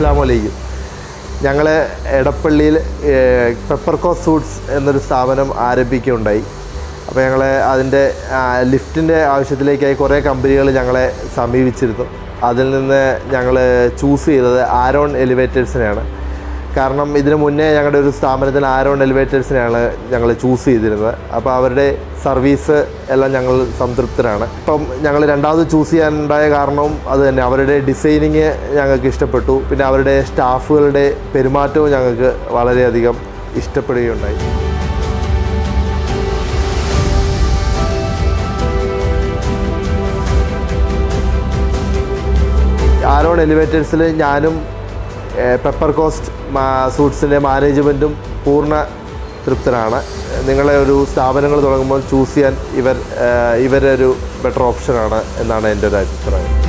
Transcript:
അസ്സലാമു അലൈക്കും. ഞങ്ങൾ എടപ്പള്ളിയിൽ പെപ്പർകോസ് സൂട്ട്സ് എന്നൊരു സ്ഥാപനം ആരംഭിക്കുകയുണ്ടായി. അപ്പോൾ ഞങ്ങൾ അതിൻ്റെ ലിഫ്റ്റിൻ്റെ ആവശ്യത്തിലേക്കായി കുറേ കമ്പനികൾ ഞങ്ങളെ സമീപിച്ചിരുന്നു. അതിൽ നിന്ന് ഞങ്ങൾ ചൂസ് ചെയ്തത് ആരോൺ എലിവേറ്റേഴ്സിനെയാണ്. കാരണം ഇതിനു മുന്നേ ഞങ്ങളുടെ ഒരു സ്ഥാപനത്തിൽ ആരോൺ എലിവേറ്റേഴ്സിനെയാണ് ഞങ്ങൾ ചൂസ് ചെയ്തിരുന്നത്. അപ്പോൾ അവരുടെ സർവീസ് എല്ലാം ഞങ്ങൾ സംതൃപ്തരാണ്. ഇപ്പം ഞങ്ങൾ രണ്ടാമത് ചൂസ് ചെയ്യാനുണ്ടായ കാരണവും അത് തന്നെ. അവരുടെ ഡിസൈനിങ് ഞങ്ങൾക്ക് ഇഷ്ടപ്പെട്ടു. പിന്നെ അവരുടെ സ്റ്റാഫുകളുടെ പെരുമാറ്റവും ഞങ്ങൾക്ക് വളരെയധികം ഇഷ്ടപ്പെടുകയുണ്ടായി. ആരോൺ എലിവേറ്റേഴ്സിൽ ഞാനും പെപ്പർകോസ്റ്റ് സൂട്ട്സിൻ്റെ മാനേജ്മെൻറ്റും പൂർണ്ണ തൃപ്തരാണ്. നിങ്ങളെ ഒരു സ്ഥാപനങ്ങൾ തുടങ്ങുമ്പോൾ ചൂസ് ചെയ്യാൻ ഇവരൊരു ബെറ്റർ ഓപ്ഷനാണ് എന്നാണ് എൻ്റെ ഒരു അഭിപ്രായം.